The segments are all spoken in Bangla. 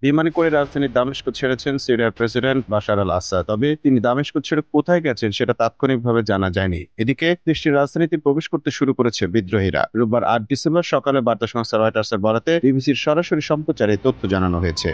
বিমানে করে রাজধানী দামেস্ক ছেড়েছেন সিরিয়ার প্রেসিডেন্ট বাশার আল আসাদ। তবে তিনি দামেস্ক ছেড়ে কোথায় গেছেন সেটা তাৎক্ষণিকভাবে জানা যায়নি। এদিকে দেশটির রাজধানীতে প্রবেশ করতে শুরু করেছে বিদ্রোহীরা। রোববার 8 ডিসেম্বর সকালে বার্তা সংস্থা রয়টার্সের বরাতে বিবিসির সরাসরি সম্প্রচারে তথ্য জানানো হয়েছে।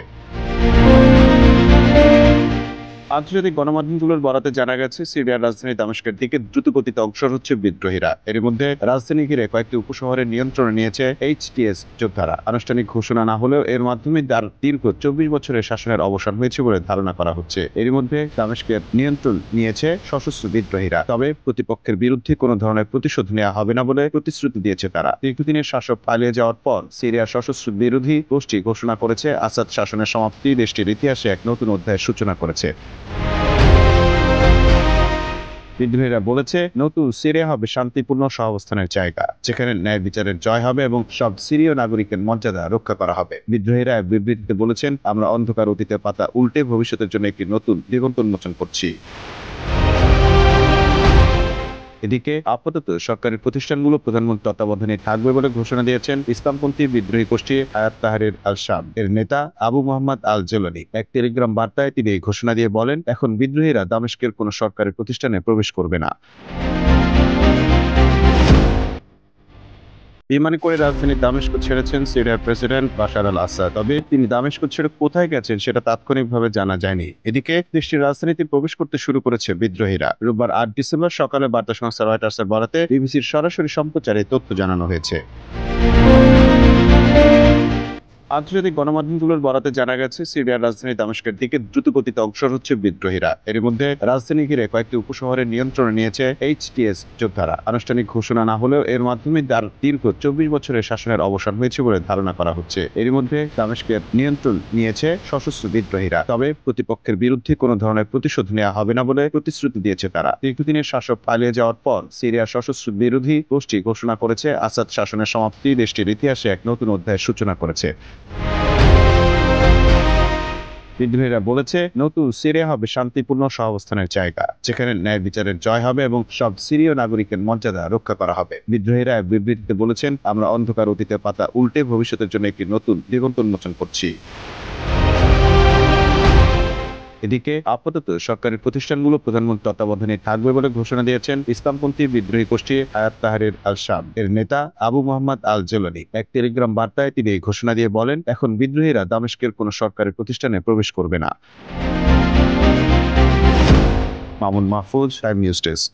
আন্তর্জাতিক গণমাধ্যমগুলোর বরাতে জানা গেছে, সিরিয়ার রাজধানী দামেস্কের দিকে দ্রুতগতিতে অগ্রসর হচ্ছে বিদ্রোহীরা। এর মধ্যে রাজধানী ঘিরে কয়েকটি উপশহরের নিয়ন্ত্রণে নিয়েছে এইচটিএস যোদ্ধারা। আনুষ্ঠানিক ঘোষণা না হলেও এর মাধ্যমে তার দীর্ঘ 24 বছরের শাসনের অবসান হয়েছে বলে ধারণা করা হচ্ছে। এর মধ্যে দামেস্কের নিয়ন্ত্রণ নিয়েছে সশস্ত্র বিদ্রোহীরা। তবে প্রতিপক্ষের বিরুদ্ধে কোনো ধরনের প্রতিশোধ নেওয়া হবে না বলে প্রতিশ্রুতি দিয়েছে তারা। দীর্ঘদিনের শাসক পালিয়ে যাওয়ার পর সিরিয়ার সশস্ত্র বিরোধী গোষ্ঠী ঘোষণা করেছে, আসাদ শাসনের সমাপ্তি দেশটির ইতিহাসে এক নতুন অধ্যায়ের সূচনা করেছে। বিদ্রোহীরা বলেছে, নতুন সিরিয়া হবে শান্তিপূর্ণ সহাবস্থানের জায়গা, যেখানে ন্যায় বিচারের জয় হবে এবং সব সিরীয় নাগরিকের মর্যাদা রক্ষা করা হবে। বিদ্রোহীরা এক বিবৃতিতে বলেছেন, আমরা অন্ধকার অতীতের পাতা উল্টে ভবিষ্যতের জন্য একটি নতুন দিগন্ত উন্মোচন করছি। এদিকে আপাতত সরকারি প্রতিষ্ঠানগুলো প্রধানমন্ত্রীর তত্ত্বাবধানে থাকবে বলে ঘোষণা দিয়েছেন ইসলামপন্থী বিদ্রোহী গোষ্ঠী হায়াত তাহরির আল শাম এর নেতা আবু মোহাম্মদ আল জেলানি। এক টেলিগ্রাম বার্তায় তিনি এই ঘোষণা দিয়ে বলেন, এখন বিদ্রোহীরা দামেস্কের কোনো সরকারি প্রতিষ্ঠানে প্রবেশ করবে না। বিমানে করে রাজধানী দামেস্ক ছেড়েছেন সিরিয়ার প্রেসিডেন্ট বাশার আল আসাদ। তবে তিনি দামেস্ক ছেড়ে কোথায় গেছেন সেটা তাৎক্ষণিকভাবে জানা যায়নি। এদিকে দেশটির রাজধানীতে প্রবেশ করতে শুরু করেছে বিদ্রোহীরা। রোববার 8 ডিসেম্বর সকালে বার্তা সংস্থা রয়টার্সের বরাতে বিবিসির সরাসরি সম্প্রচারে তথ্য জানানো হয়েছে। আন্তর্জাতিক গণমাধ্যমগুলোর বরাতে জানা গেছে, সিরিয়ার রাজধানী দামেস্কের দিকে দ্রুতগতিতে অগ্রসর হচ্ছে বিদ্রোহীরা। এর মধ্যে রাজধানী ঘিরে কয়েকটি উপশহরের নিয়ন্ত্রণে নিয়েছে এইচটিএস যোদ্ধারা। আনুষ্ঠানিক ঘোষণা না হলেও এর মাধ্যমে তার দীর্ঘ 24 বছরের শাসনের অবসান হয়েছে বলে ধারণা করা হচ্ছে। এর মধ্যে দামেস্কের নিয়ন্ত্রণ নিয়েছে সশস্ত্র বিদ্রোহীরা। তবে প্রতিপক্ষের বিরুদ্ধে কোনো ধরনের প্রতিশোধ নেওয়া হবে না বলে প্রতিশ্রুতি দিয়েছে তারা। দীর্ঘদিনের শাসক পালিয়ে যাওয়ার পর সিরিয়ার সশস্ত্র বিরোধী গোষ্ঠী ঘোষণা করেছে, আসাদ শাসনের সমাপ্তি দেশটির ইতিহাসে এক নতুন অধ্যায়ের সূচনা করেছে। বিদ্রোহীরা বলেছে, নতুন সিরিয়া হবে শান্তিপূর্ণ সহাবস্থানের জায়গা, যেখানে ন্যায় বিচারের জয় হবে এবং সব সিরীয় নাগরিকের মর্যাদা রক্ষা করা হবে। বিদ্রোহীরা এক বিবৃতিতে বলেছেন, আমরা অন্ধকার অতীতের পাতা উল্টে ভবিষ্যতের জন্য একটি নতুন দিগন্ত উন্মোচন করছি। এদিকে আপাতত সরকারি প্রতিষ্ঠানগুলো প্রধানমন্ত্রীর তত্ত্বাবধানে থাকবে বলে ঘোষণা দিয়েছেন ইসলামপন্থী বিদ্রোহী গোষ্ঠী হায়াত তাহরির আল শাম এর নেতা আবু মোহাম্মদ আল জেলানি। এক টেলিগ্রাম বার্তায় তিনি এই ঘোষণা দিয়ে বলেন, এখন বিদ্রোহীরা দামেস্কের কোনো সরকারি প্রতিষ্ঠানে প্রবেশ করবে না। Mamun Mahfuz, time news desk.